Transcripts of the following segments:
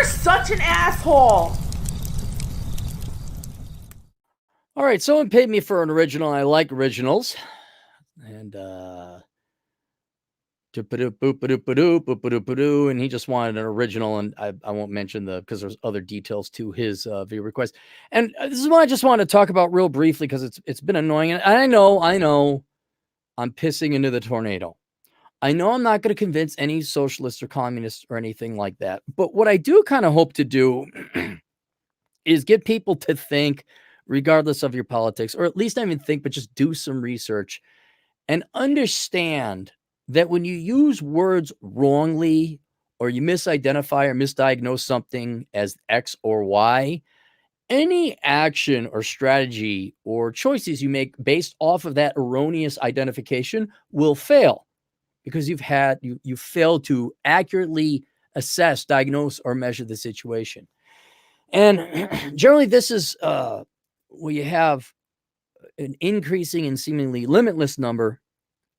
You're such an asshole. All right, someone paid me for an original. I like originals. And and he just wanted an original, and I won't mention because there's other details to his video request. And this is what I just want to talk about real briefly because it's been annoying. And I know I'm pissing into the tornado. I know I'm not going to convince any socialist or communist or anything like that. But what I do kind of hope to do is get people to think, regardless of your politics, or at least not even think, but just do some research and understand that when you use words wrongly or you misidentify or misdiagnose something as X or Y, any action or strategy or choices you make based off of that erroneous identification will fail because you failed to accurately assess, diagnose, or measure the situation. And generally, this is where you have an increasing and seemingly limitless number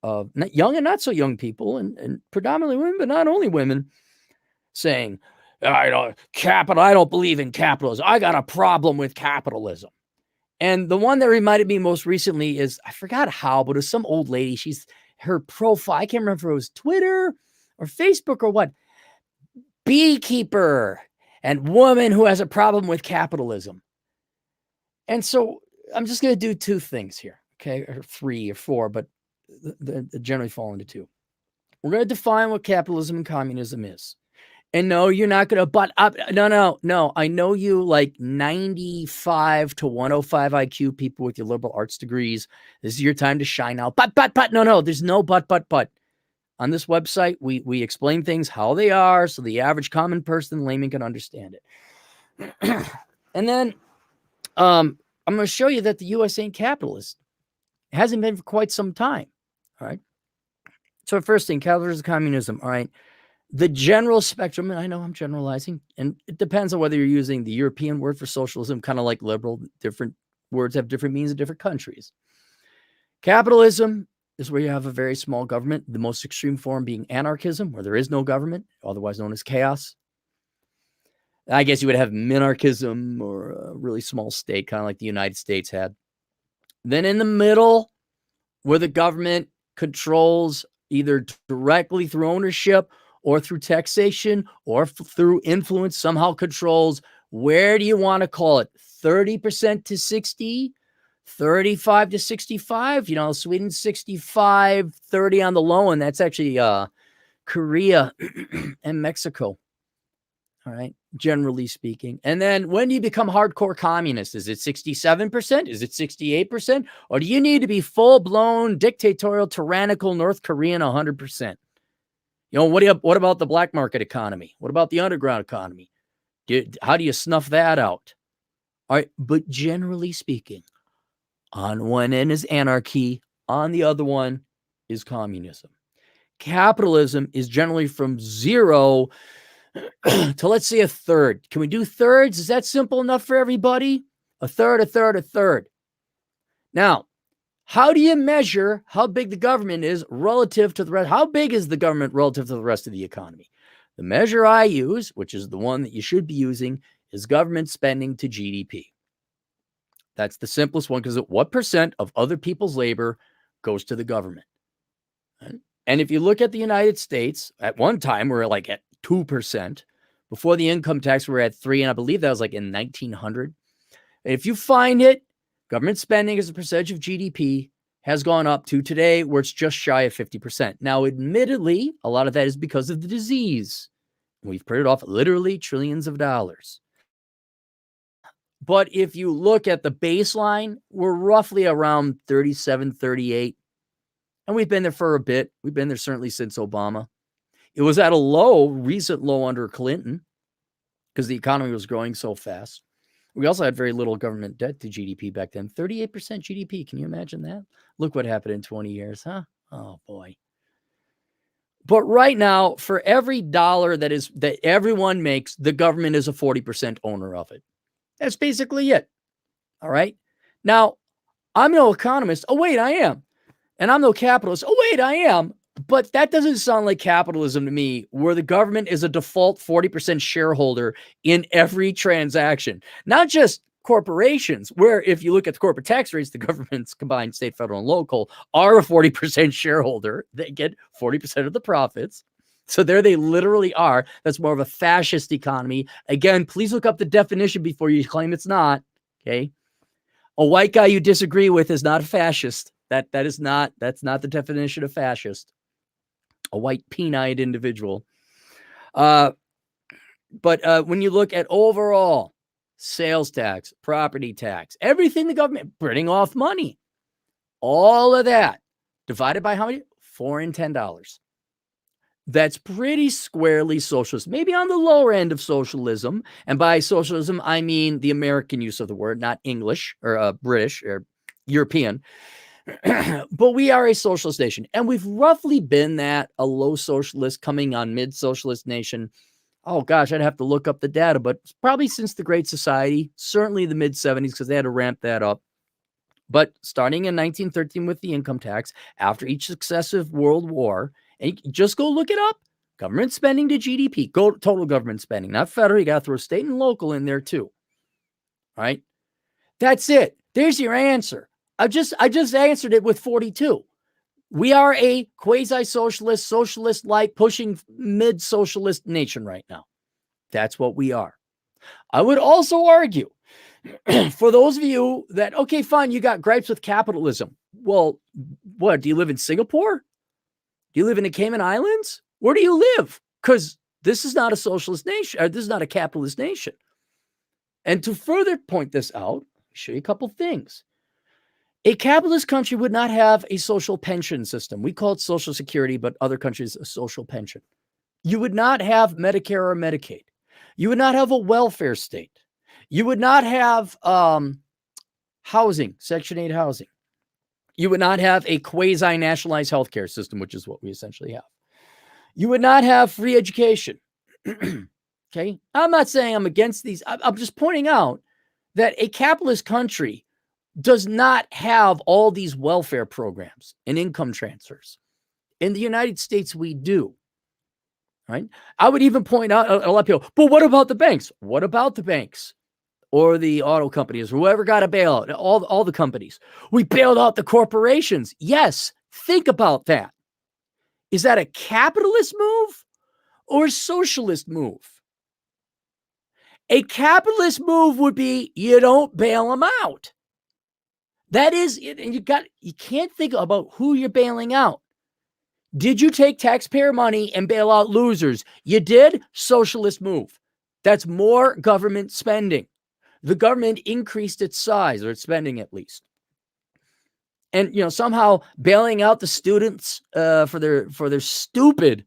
of young and not so young people, and predominantly women, but not only women, saying, I don't believe in capitalism. I got a problem with capitalism. And the one that reminded me most recently is, I forgot how, but it was some old lady. Her profile, I can't remember if it was Twitter or Facebook or what. Beekeeper and woman who has a problem with capitalism. And so I'm just going to do two things here, okay, or three or four, but they generally fall into two. We're going to define what capitalism and communism is. And no, you're not going to butt up. No. I know you like 95 to 105 IQ people with your liberal arts degrees. This is your time to shine out. But. No, there's no but. On this website, we explain things how they are so the average common person, layman, can understand it. And then I'm going to show you that the U.S. ain't capitalist. It hasn't been for quite some time. All right. So first thing, capitalism, communism. All right. The general spectrum, and I know I'm generalizing, and it depends on whether you're using the European word for socialism, kind of like liberal. Different words have different meanings in different countries. Capitalism is where you have a very small government, the most extreme form being anarchism, where there is no government, otherwise known as chaos. I guess you would have minarchism or a really small state, kind of like the United States had. Then in the middle, where the government controls either directly through ownership or through taxation or through influence, somehow controls, where do you want to call it? 30% to 60, 35 to 65, Sweden 65, 30 on the low, and that's actually Korea and Mexico. All right, generally speaking. And then when do you become hardcore communist? Is it 67%? Is it 68%? Or do you need to be full-blown dictatorial, tyrannical North Korean 100%? What about the black market economy? What about the underground economy? How do you snuff that out? All right, but generally speaking, on one end is anarchy, on the other one is communism. Capitalism is generally from 0 to, let's say, a third. Can we do thirds? Is that simple enough for everybody? A third, a third, a third. Now, how do you measure how big the government is relative to the rest? How big is the government relative to the rest of the economy? The measure I use, which is the one that you should be using, is government spending to GDP. That's the simplest one, because what percent of other people's labor goes to the government? And if you look at the United States, at one time, we're like at 2%. Before the income tax, we were at 3%, and I believe that was like in 1900. And if you find it, government spending as a percentage of GDP has gone up to today where it's just shy of 50%. Now, admittedly, a lot of that is because of the disease. We've printed off literally trillions of dollars. But if you look at the baseline, we're roughly around 37, 38. And we've been there for a bit. We've been there certainly since Obama. It was at a recent low under Clinton because the economy was growing so fast. We also had very little government debt to GDP back then. 38% GDP. Can you imagine that? Look what happened in 20 years, huh? Oh, boy. But right now, for every dollar that everyone makes, the government is a 40% owner of it. That's basically it. All right? Now, I'm no economist. Oh, wait, I am. And I'm no capitalist. Oh, wait, I am. But that doesn't sound like capitalism to me, where the government is a default 40% shareholder in every transaction, not just corporations, where if you look at the corporate tax rates, the government's combined state, federal, and local are a 40% shareholder. They get 40% of the profits. So there they literally are. That's more of a fascist economy. Again, please look up the definition before you claim it's not. Okay. A white guy you disagree with is not a fascist. That's not the definition of fascist. A white peen-eyed individual. But when you look at overall sales tax, property tax, everything the government printing off money, all of that divided by how many? $4 and $10. That's pretty squarely socialist, maybe on the lower end of socialism. And by socialism, I mean the American use of the word, not English or British or European. But we are a socialist nation, and we've roughly been that, a low socialist coming on mid-socialist nation. Oh gosh, I'd have to look up the data, but probably since the Great Society, certainly the mid-70s, because they had to ramp that up. But starting in 1913 with the income tax, after each successive world war, and just go look it up, government spending to GDP, go total government spending, not federal. You got to throw state and local in there too. All right, that's it. There's your answer. I just answered it with 42. We are a quasi-socialist, socialist-like, pushing mid-socialist nation right now. That's what we are. I would also argue, for those of you that, okay, fine, you got gripes with capitalism. Well, what, do you live in Singapore? Do you live in the Cayman Islands? Where do you live? Because this is not a socialist nation, or this is not a capitalist nation. And to further point this out, I'll show you a couple things. A capitalist country would not have a social pension system. We call it Social Security, but other countries a social pension. You would not have Medicare or Medicaid. You would not have a welfare state. You would not have housing, Section 8 housing. You would not have a quasi-nationalized healthcare system, which is what we essentially have. You would not have free education. Okay? I'm not saying I'm against these. I'm just pointing out that a capitalist country does not have all these welfare programs and income transfers. In the United States, we do. Right? I would even point out a lot of people, but what about the banks? What about the banks? Or the auto companies, whoever got a bailout, all the companies. We bailed out the corporations. Yes, think about that. Is that a capitalist move or a socialist move? A capitalist move would be you don't bail them out. That is, and you can't think about who you're bailing out. Did you take taxpayer money and bail out losers? You did. Socialist move. That's more government spending. The government increased its size, or its spending at least. And somehow bailing out the students for their stupid.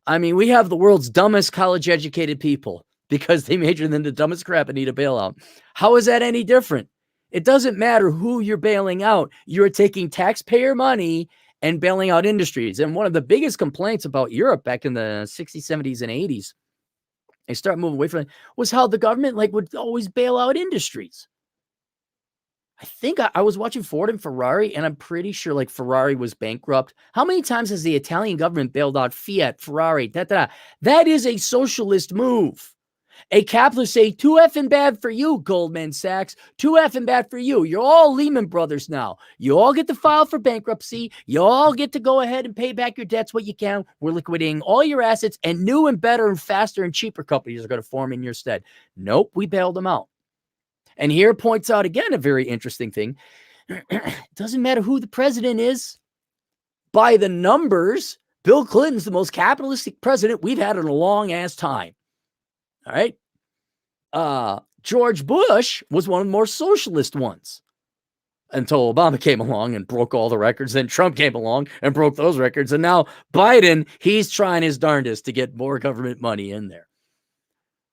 I mean, we have the world's dumbest college-educated people because they majored in the dumbest crap and need a bailout. How is that any different? It doesn't matter who you're bailing out. You're taking taxpayer money and bailing out industries. And one of the biggest complaints about Europe back in the 60s, 70s, and 80s, they start moving away from it, was how the government would always bail out industries. I think I was watching Ford and Ferrari, and I'm pretty sure Ferrari was bankrupt. How many times has the Italian government bailed out Fiat, Ferrari, That is a socialist move. A capitalist say, too effing bad for you, Goldman Sachs. Too effing bad for you. You're all Lehman Brothers now. You all get to file for bankruptcy. You all get to go ahead and pay back your debts what you can. We're liquidating all your assets, and new and better and faster and cheaper companies are going to form in your stead. Nope, we bailed them out. And here points out again a very interesting thing. It doesn't matter who the president is. By the numbers, Bill Clinton's the most capitalistic president we've had in a long-ass time. All right. George Bush was one of the more socialist ones until Obama came along and broke all the records. Then Trump came along and broke those records. And now Biden, he's trying his darndest to get more government money in there.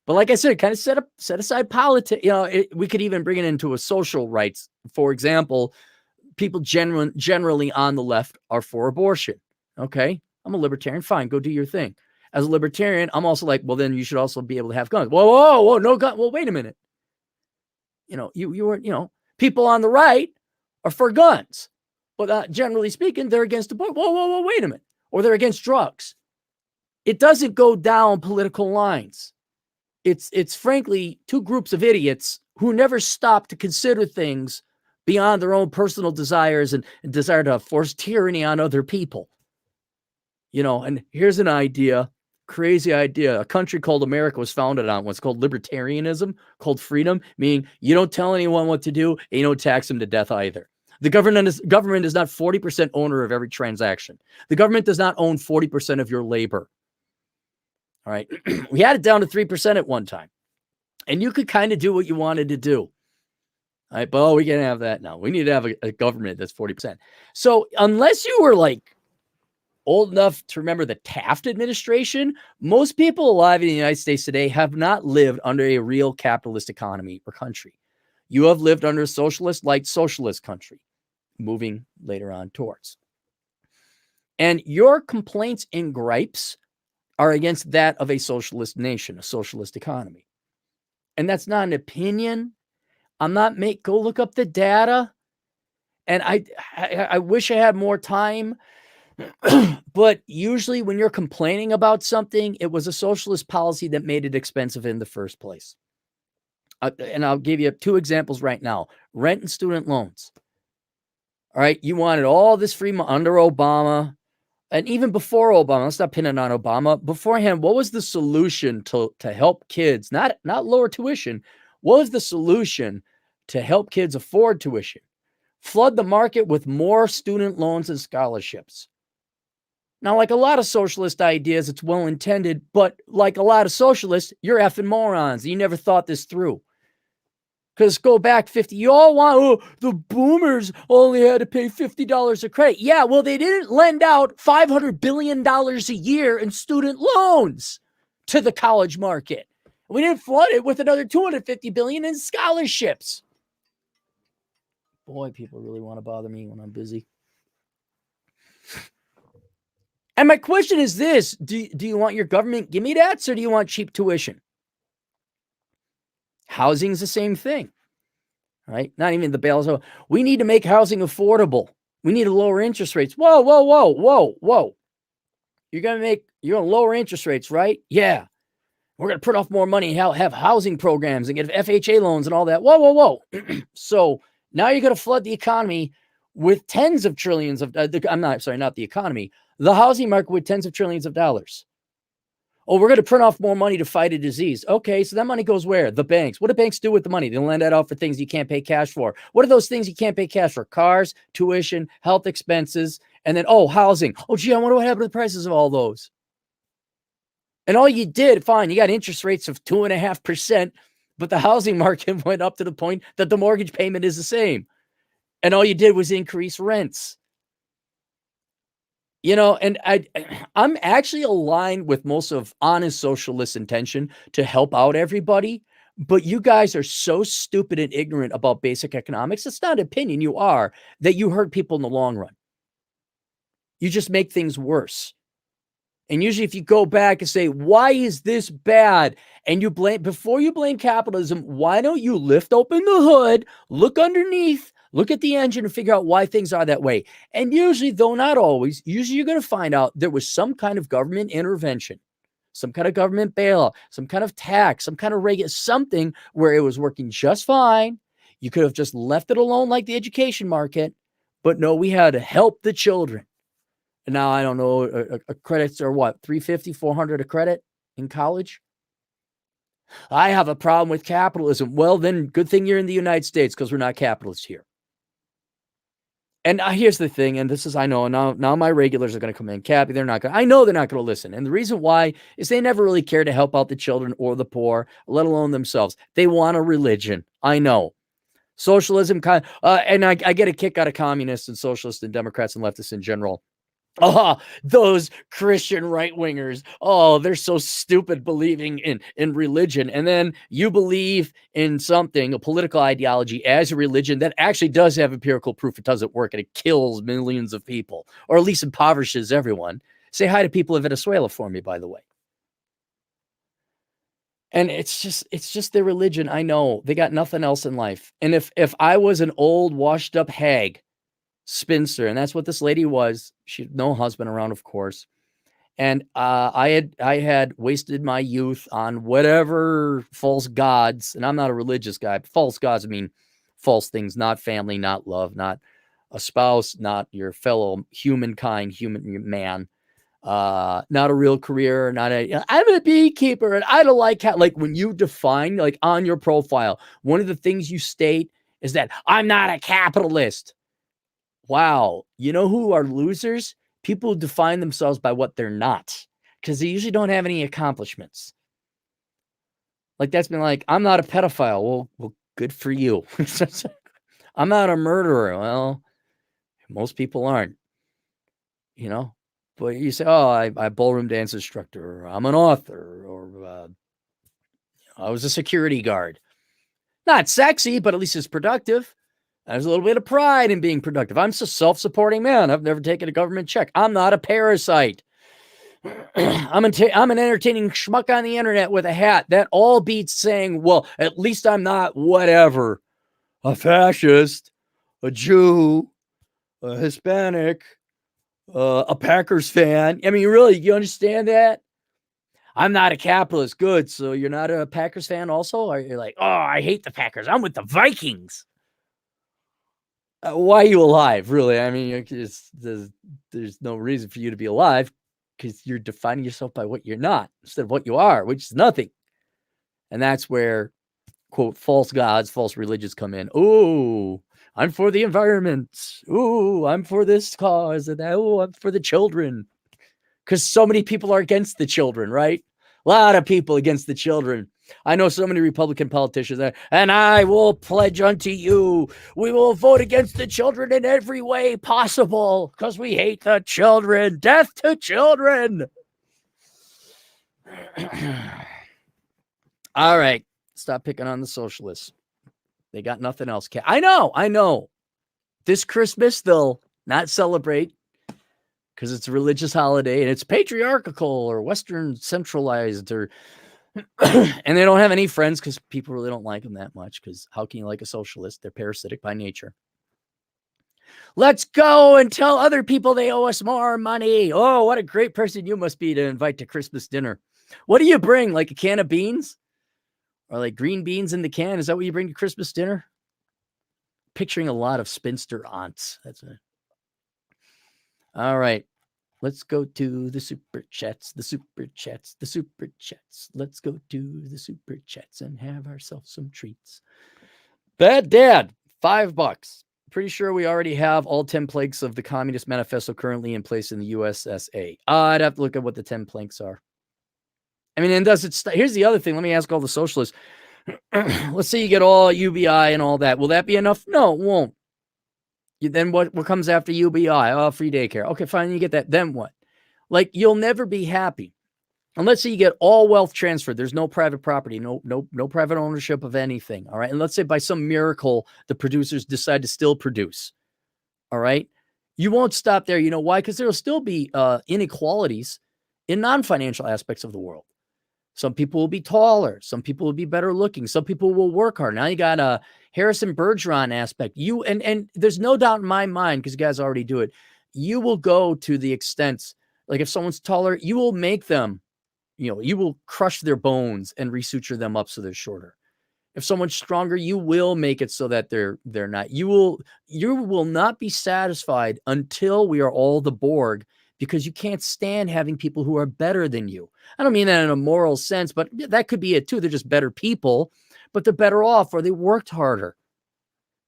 But like I said, kind of set aside politics. We could even bring it into a social rights. For example, people generally on the left are for abortion. Okay. I'm a libertarian. Fine. Go do your thing. As a libertarian, I'm also like, well, then you should also be able to have guns. Whoa, no gun. Well, wait a minute. People on the right are for guns, but generally speaking, they're against abortion. Whoa, wait a minute. or they're against drugs. It doesn't go down political lines. It's frankly two groups of idiots who never stop to consider things beyond their own personal desires and desire to force tyranny on other people. And here's an idea, crazy idea. A country called America was founded on what's called libertarianism, called freedom, meaning you don't tell anyone what to do and you don't tax them to death either. The government is not 40% owner of every transaction. The government does not own 40% of your labor. All right. We had it down to 3% at one time. And you could kind of do what you wanted to do. All right. But we can't have that now. We need to have a government that's 40%. So unless you were like old enough to remember the Taft administration, most people alive in the United States today have not lived under a real capitalist economy or country. You have lived under a socialist, light socialist country, moving later on towards. And your complaints and gripes are against that of a socialist nation, a socialist economy. And that's not an opinion. Go look up the data. And I wish I had more time. But usually when you're complaining about something, it was a socialist policy that made it expensive in the first place. And I'll give you two examples right now. Rent and student loans. All right. You wanted all this free money under Obama. And even before Obama, let's not pin it on Obama. Beforehand, what was the solution to help kids, not lower tuition? What was the solution to help kids afford tuition? Flood the market with more student loans and scholarships. Now, like a lot of socialist ideas, it's well-intended, but like a lot of socialists, you're effing morons. You never thought this through. Because go back 50, you all want, the boomers only had to pay $50 a credit. Yeah, well, they didn't lend out $500 billion a year in student loans to the college market. We didn't flood it with another $250 billion in scholarships. Boy, people really want to bother me when I'm busy. And my question is this, do you want your government gimme-dats or do you want cheap tuition? Housing is the same thing, right? Not even the bailouts. So we need to make housing affordable. We need to lower interest rates. Whoa. You're going to lower interest rates, right? Yeah. We're going to print off more money, have housing programs and get FHA loans and all that. Whoa. So now you're going to flood the economy with tens of trillions of, not the economy, the housing market with tens of trillions of dollars. Oh, we're going to print off more money to fight a disease. Okay, so that money goes where? The banks. What do banks do with the money? They lend that out for things you can't pay cash for. What are those things you can't pay cash for? Cars, tuition, health expenses, and then, housing. Oh, gee, I wonder what happened to the prices of all those. And all you did, fine, you got interest rates of 2.5%, but the housing market went up to the point that the mortgage payment is the same. And all you did was increase rents. And I'm actually aligned with most of honest socialist intention to help out everybody. But you guys are so stupid and ignorant about basic economics. It's not an opinion. You are, that you hurt people in the long run. You just make things worse. And usually if you go back and say, why is this bad? And before you blame capitalism, why don't you lift open the hood, look underneath, look at the engine and figure out why things are that way. And usually, though not always, usually you're going to find out there was some kind of government intervention, some kind of government bailout, some kind of tax, some kind of something where it was working just fine. You could have just left it alone like the education market. But no, we had to help the children. And now I don't know, credits are what, $350, $400 a credit in college? I have a problem with capitalism. Well, then good thing you're in the United States because we're not capitalists here. And here's the thing, and this is, I know, now my regulars are going to come in. Cappy, I know they're not going to listen. And the reason why is they never really care to help out the children or the poor, let alone themselves. They want a religion. I know. Socialism, and I get a kick out of communists and socialists and Democrats and leftists in general. Those Christian right-wingers. They're so stupid believing in religion. And then you believe in something, a political ideology as a religion that actually does have empirical proof it doesn't work and it kills millions of people, or at least impoverishes everyone. Say hi to people in Venezuela for me, by the way. And it's just their religion. I know they got nothing else in life. And if I was an old washed up hag spinster. And that's what this lady was. She had no husband around, of course. And I had wasted my youth on whatever false gods. And I'm not a religious guy. But false gods, I mean false things, not family, not love, not a spouse, not your fellow human man. Not a real career, I'm a beekeeper and I don't like when you define, like on your profile, one of the things you state is that I'm not a capitalist. Wow. You know who are losers? People who define themselves by what they're not, because they usually don't have any accomplishments. Like that's been like, I'm not a pedophile. Well, good for you. I'm not a murderer. Well, most people aren't, but you say, oh, I ballroom dance instructor, or I'm an author, or I was a security guard. Not sexy, but at least it's productive. There's a little bit of pride in being productive. I'm a self-supporting man. I've never taken a government check. I'm not a parasite. I'm an entertaining schmuck on the internet with a hat. That all beats saying, well, at least I'm not whatever. A fascist, a Jew, a Hispanic, a Packers fan. I mean, really, you understand that? I'm not a capitalist. Good. So you're not a Packers fan also? Or you're like, oh, I hate the Packers. I'm with the Vikings. Why are you alive, really? I mean, there's no reason for you to be alive because you're defining yourself by what you're not instead of what you are, which is nothing. And that's where, quote, false gods, false religions come in. Oh, I'm for the environment. Oh, I'm for this cause. And oh, I'm for the children. Because so many people are against the children, right? A lot of people against the children. I know so many Republican politicians, and I will pledge unto you, we will vote against the children in every way possible because we hate the children. Death to children. All right. Stop picking on the socialists. They got nothing else. I know. This Christmas, they'll not celebrate because it's a religious holiday and it's patriarchal or Western centralized and they don't have any friends because people really don't like them that much because how can you like a socialist? They're parasitic by nature. Let's go and tell other people they owe us more money. Oh, what a great person you must be to invite to Christmas dinner. What do you bring? Like a can of beans? Or like green beans in the can? Is that what you bring to Christmas dinner? Picturing a lot of spinster aunts. That's it. All right. Let's go to the super chats, Let's go to the super chats and have ourselves some treats. Bad Dad, $5. Pretty sure we already have all 10 planks of the Communist Manifesto currently in place in the USSA. I'd have to look at what the 10 planks are. I mean, and does it here's the other thing. Let me ask all the socialists. Let's say you get all UBI and all that. Will that be enough? No, it won't. Then what comes after UBI? Oh, free daycare. Okay, fine, you get that. Then what? Like, you'll never be happy. And let's say you get all wealth transferred. There's no private property, no private ownership of anything. All right. And let's say by some miracle, the producers decide to still produce. All right. You won't stop there. You know why? Because there'll still be inequalities in non-financial aspects of the world. Some people will be taller. Some people will be better looking. Some people will work hard. Now you got a Harrison Bergeron aspect. You and there's no doubt in my mind, because you guys already do it. You will go to the extent, like if someone's taller, you will make them, you will crush their bones and resuture them up so they're shorter. If someone's stronger, you will make it so that they're not. You will not be satisfied until we are all the Borg, because you can't stand having people who are better than you. I don't mean that in a moral sense, but that could be it too. They're just better people, but they're better off or they worked harder.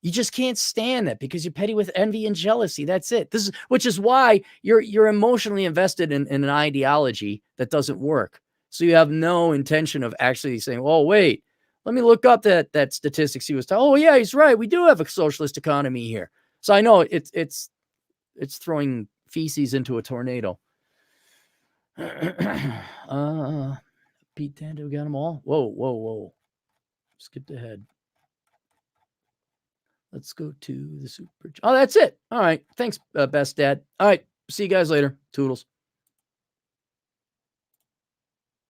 You just can't stand that because you're petty with envy and jealousy. That's it. Which is why you're emotionally invested in an ideology that doesn't work. So you have no intention of actually saying, oh, wait, let me look up that statistics he was talking. Oh, yeah, he's right. We do have a socialist economy here. So I know it's throwing feces into a tornado. Pete Dando got them all. Whoa. Skipped ahead. Let's go to the super. Oh, that's it. All right. Thanks, Best Dad. All right. See you guys later. Toodles.